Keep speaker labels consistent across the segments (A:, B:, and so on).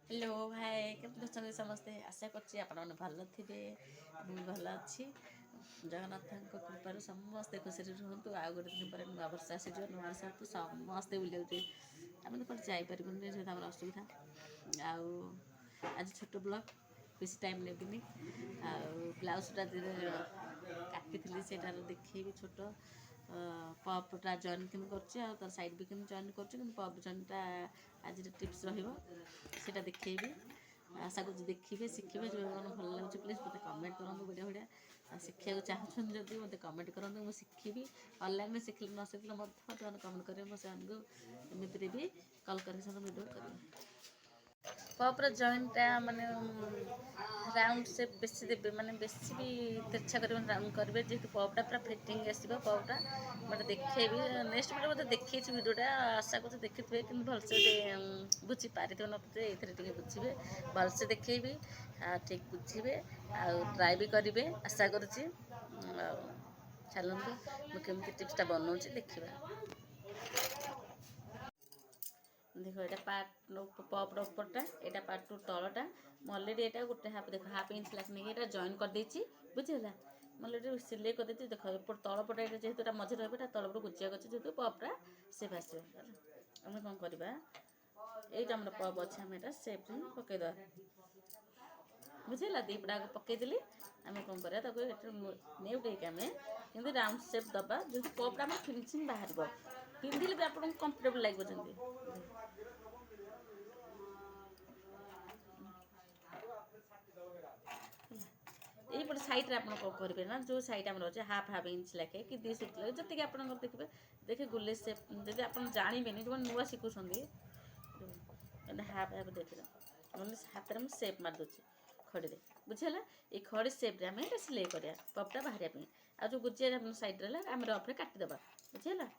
A: Hello hi केमती अच्छा समस्ते आशा कर भल थे भल अच्छी जगन्नाथ कृपार समस्ते खुशी रुहतु आ गए दिन पर नुआ वर्ष आसी नुआ वर्ष तो समस्ते बुले आम तो जापरबून जेहतु आम असुविधा आज छोट ब्लग बेसी टाइम नेबिनी ब्लाउजटा काटी से देखी छोट पपटा जॉइन केमी कर साइड भी केमी जॉइन कर पप जॉइनटा आज टिप्स रहा देखी आशा कर देखिए शिखे जो मैंने भल लगे प्लीज मत कमेंट करूँ बढ़िया बढ़िया शिखा चाहूँ जब मत कमेंट करूँ मुझे शिखी ऑनलाइन शिखिले न शिखिले जो कमेंट करेंगे मुझे एमती भी कल कर वीडियो करेंगे पपर जॉइंटा माने राउंड सेप बेसी देवे माने बेसी भी तिरछा कर राउंड करेंगे जेहतु पपटा पूरा फिटिंग आसो पपटा मतलब देखेबी नेक्स्ट वीडियो मतलब देखी वीडियोटा आशा कर देखिए कि भलसे बुझी पारे ये बुझे भलसे देखेबी ठीक बुझे ट्राए भी करेंगे आशा करुँच चलते मुझे टिप्सटा बनाऊँगी देखा देख ये पार्ट पपर उपरटा यहाँ पार्ट टू तलटा अलरेडी यहाँ गोटे हाफ देख हाफ इंच लाख नहीं ये जॉइन कर देती बुझीगला अलरेडी सिलाई कर देती देख एपट तलपटा ये जेहतु मझे रहा तलपट गुजिया अच्छे जेहतु पपटा सेप आस आम कौन करवा यहीटा आम पप अच्छे आम यहाँ सेप पकईद बुझेगा दीपटा पकईदेली आम कौन कर नेउटे आम कि राउंड सेप दबा जो पपटा आम फिनिशिंग बाहर पिंधिले भी आपको कंफर्टेबल लगे जमी यहीपटे सैड्रे आप करेंगे ना जो सैड आम अच्छे हाफ हाफ इंच लाखे कि 2 इंच लगे जी आप देखिए देखिए गुले सेप जब आप जानवे जो नुआ शिखुं हाफ हाफ देखिए हाथ में सेप मारदे खड़ी बुझीगला ये खड़ी सेप्रे आम सिलाई करा पपटा बाहर आ जो गुजिया सैड रहा आम रफे काटिदेबा बुझीगला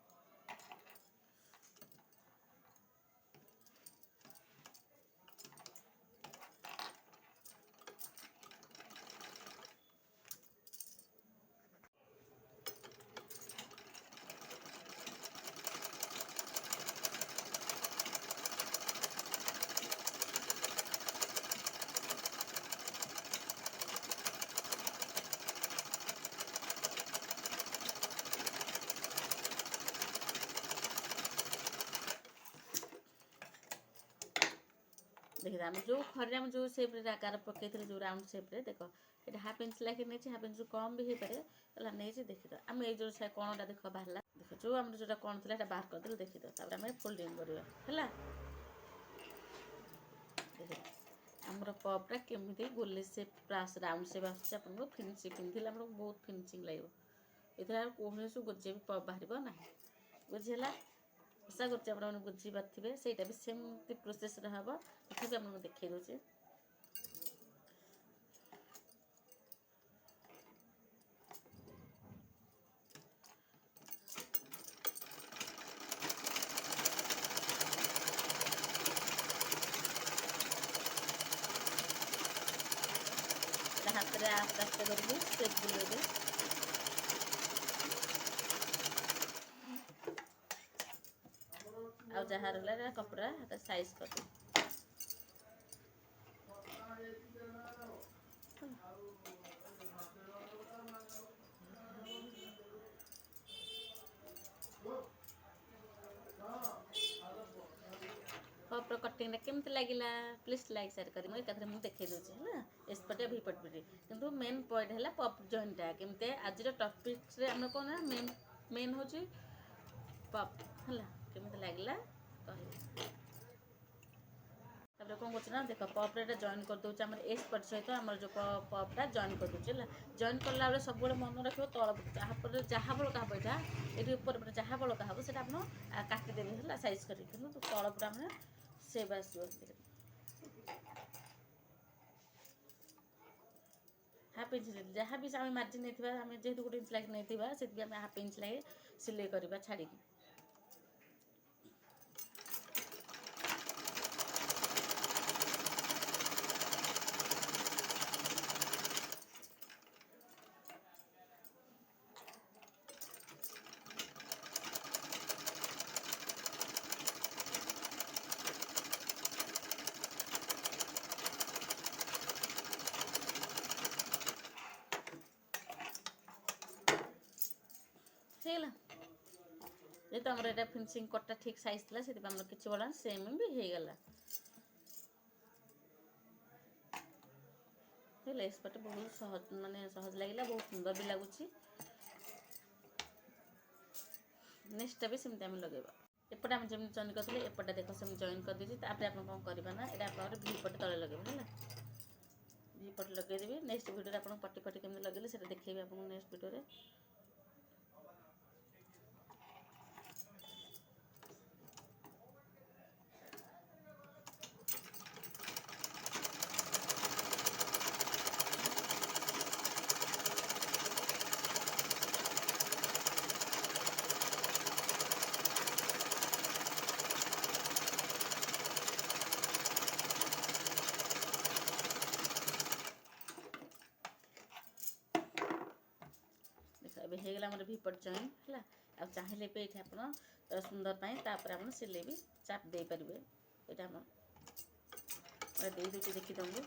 A: देखिए आम जो खड़े आम जो सेप्रे आकार पकई जो राउंड सेप्रे देख ये हाफ इंच लाखे नहीं हाफ इंच कम भी हो पारे नहीं देखिए आम ये जो कणटा देख बाहर देख जो आम जो कण था बाहर करदे देखिए आम फोल्डिंग करवा देखिए आमर पपटा केमी गोले सेप प्लास राउंड सेप आपको फिनिशिंग पिंधिले बहुत फिनिशिंग लगे ये कौन गोजे भी पप बाहर ना बुझीगला आशा कर बुझी पारे से सेमती प्रोसेस हम तथा आपको देखी दूसरे हाथ में आस्ते आस्ते करके सेप बुलेबे आ जहाँ रहा कपड़ा हाथ साइज कर पपर कटिंग केमती लगे प्लीज लाइक शेयर करेंगे एक मुझे देखी दूसरी है एसपटे भीपट पटे कि मेन पॉइंट है पप जॉइंटा केमती आज टॉपिक्स आम कौन मेन मेन हूँ पप है केमती लगे कह कौन कर देख पपटा जॉइन कर दूचे आम एस पट सहित आम जो पपटा जॉइन कर दूचे जॉइन कला बेले सब मन रख तल जहाँ जहाँ बड़का हम यहाँ ये ऊपर जहाँ बड़का हम से काटिदेवी है सैज कर तलपटा मैंने सेब आस हाफ इंच जहाँ भी आम मार्जिन नहीं आम जेहतु गोटे इंच लागे नहीं से हाफ इंच लागे सिलाई करवा छाड़ी ଯେହେତु ଆମର ଏଇଟା ଫିନିସିଂ କଟ୍ଟା ଠିକ୍ ସାଇଜ୍ ଥିଲା ସେଥିପାଇଁ ଆମର କିଛି ବଢ଼ାନି ସେମ୍ ବି ହେଇଗଲା। ଲେସ୍ ପଟେ ବହୁତ ସହଜ ମାନେ ସହଜ ଲାଗିଲା, ବହୁତ ସୁନ୍ଦର ବି ଲାଗୁଛି। ନେକ୍ସଟଟା ବି ସେମିତି ଆମେ ଲଗାଇବା। ଏପଟେ ଆମେ ଯେମିତି ଜଏନ୍ କରିଥିଲେ ଏପଟେ ଦେଖ ସେମିତି ଜଏନ୍ କରିଦେଇଛି। ତାପରେ ଆପଣ କ'ଣ କରିବା ନା ଏଇଟା ଆପଣଙ୍କର ଭି ପଟେ ତଳେ ଲଗାଇବେ ହେଲା। ଭି ପଟେ ଲଗାଇଦେବି। ନେକ୍ସଟ ଭିଡ଼ିଓରେ ଆପଣଙ୍କୁ ପଟି ପଟି କେମିତି ଲଗାଇଲେ ସେଇଟା ଦେଖେଇବି ଆପଣଙ୍କୁ ନେକ୍ସଟ ଭିଡ଼ିଓରେ। ଏବେ ହେଇଗଲା ଆମର ଭିପଟ ଜଏନ୍ ହେଲା। ଆଉ ଚାହିଁଲେ ବି ଏଇଠି ଆପଣ ସୁନ୍ଦର ପାଇଁ ତାପରେ ଆପଣ ସିଲେଇ ବି ଚାପ ଦେଇପାରିବେ। ଏଇଟା ଆମର ଦେଇଦେଉଛି ଦେଖିଦିଅନ୍ତୁ।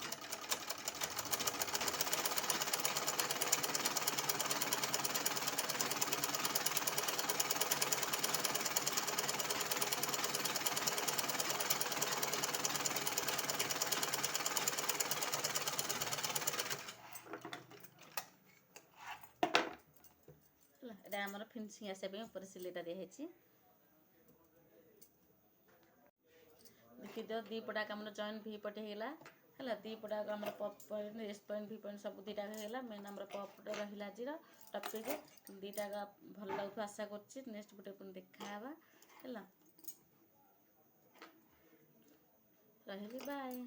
A: ହେଲା ଏଇଟା ଆମର ଫିନିସିଂ ଆସିବା ପାଇଁ ଉପରେ ସିଲେଇଟା ଦିଆହେଇଛି। ଦେଖିଦିଅ ଦି ପଟାକ ଆମର ଜଏନ୍ ଭି ପଟେ ହେଇଗଲା ହେଲା। ଦି ପଟାକ ଆମର ପପ୍ ପଏଣ୍ଟ ରେଷ୍ଟ ପଏଣ୍ଟ ଭି ପଏଣ୍ଟ ସବୁ ଦୁଇଟାକ ହେଇଗଲା। ମେନ୍ ଆମର ପପ୍ଟା ରହିଲା ଆଜିର ଟପିକ୍। ଦୁଇଟାକ ଭଲ ଲାଗୁଥିବ ଆଶା କରୁଛି। ନେକ୍ସଟ ଭିଡ଼ିଓ ପୁଣି ଦେଖାହେବା ହେଲା। ରହିଲି ବାଏ।